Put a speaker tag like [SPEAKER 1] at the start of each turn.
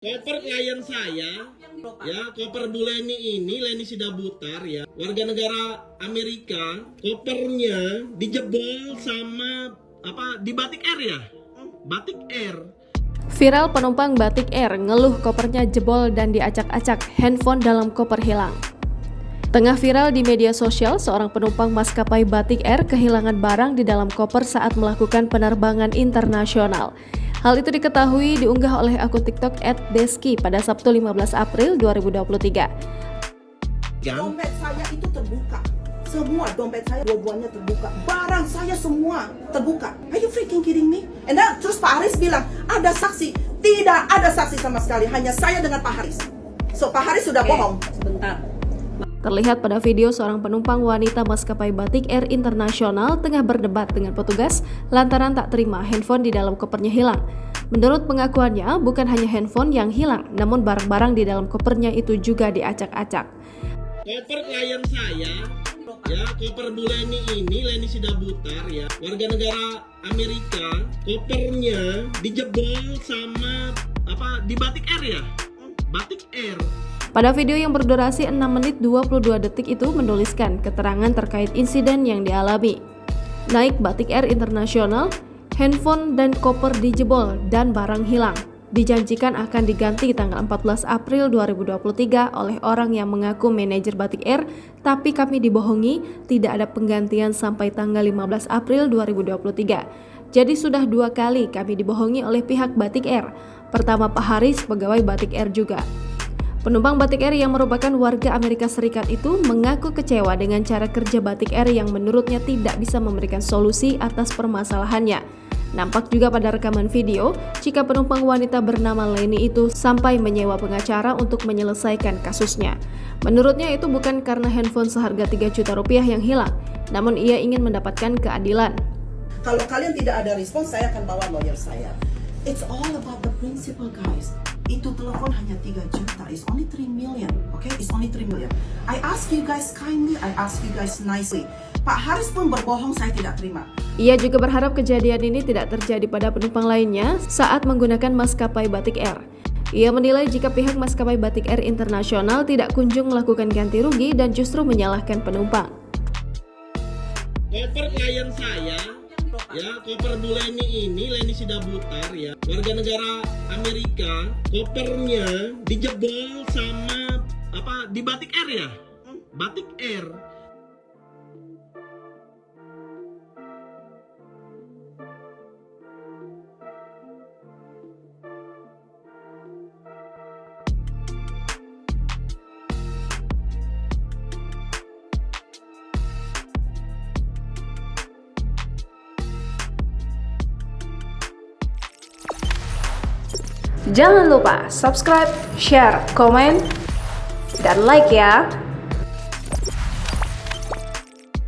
[SPEAKER 1] Koper klien saya, ya, koper Bu Leni ini, Leni Sidabutar, ya, warga negara Amerika. Kopernya dijebol sama di Batik Air, ya, Batik Air.
[SPEAKER 2] Viral penumpang Batik Air ngeluh kopernya jebol dan diacak-acak, handphone dalam koper hilang. Tengah viral di media sosial, seorang penumpang maskapai Batik Air kehilangan barang di dalam koper saat melakukan penerbangan internasional. Hal itu diketahui diunggah oleh akun TikTok @deski pada Sabtu 15 April 2023.
[SPEAKER 3] Dompet saya itu terbuka. Semua dompet saya dua-duanya terbuka. Barang saya semua terbuka. Are you freaking kidding me? And then, terus Pak Haris bilang, ada saksi. Tidak ada saksi sama sekali. Hanya saya dengan Pak Haris. So Pak Haris sudah bohong.
[SPEAKER 4] Sebentar.
[SPEAKER 2] Terlihat pada video seorang penumpang wanita maskapai Batik Air Internasional tengah berdebat dengan petugas lantaran tak terima handphone di dalam kopernya hilang. Menurut pengakuannya, bukan hanya handphone yang hilang, namun barang-barang di dalam kopernya itu juga diacak-acak.
[SPEAKER 1] Koper klien saya, ya, koper Bu Leni ini, Leni Sidabutar, ya, warga negara Amerika. Kopernya dijebol sama di Batik Air, ya, Batik Air.
[SPEAKER 2] Pada video yang berdurasi 6 menit 22 detik itu menuliskan keterangan terkait insiden yang dialami. Naik Batik Air Internasional, handphone dan koper dijebol dan barang hilang. Dijanjikan akan diganti tanggal 14 April 2023 oleh orang yang mengaku manajer Batik Air, tapi kami dibohongi, tidak ada penggantian sampai tanggal 15 April 2023. Jadi sudah 2 kali kami dibohongi oleh pihak Batik Air. Pertama Pak Haris, pegawai Batik Air juga. Penumpang Batik Air yang merupakan warga Amerika Serikat itu mengaku kecewa dengan cara kerja Batik Air yang menurutnya tidak bisa memberikan solusi atas permasalahannya. Nampak juga pada rekaman video jika penumpang wanita bernama Leni itu sampai menyewa pengacara untuk menyelesaikan kasusnya. Menurutnya itu bukan karena handphone seharga 3 juta rupiah yang hilang, namun ia ingin mendapatkan keadilan.
[SPEAKER 3] Kalau kalian tidak ada respon, saya akan bawa lawyer saya. It's all about the principle, guys. Itu telepon hanya 3 juta. It's only 3 million. Okay? It's only 3 million. I ask you guys kindly. I ask you guys nicely. Pak Haris pun berbohong, saya tidak terima.
[SPEAKER 2] Ia juga berharap kejadian ini tidak terjadi pada penumpang lainnya saat menggunakan maskapai Batik Air. Ia menilai jika pihak maskapai Batik Air Internasional tidak kunjung melakukan ganti rugi dan justru menyalahkan penumpang.
[SPEAKER 1] Koper klien saya, ya, koper Bu Leni ini, Leni Sidabutar, ya, warga negara Amerika. Kopernya dijebol sama di Batik Air, ya, Batik Air.
[SPEAKER 2] Jangan lupa subscribe, share, komen, dan like ya!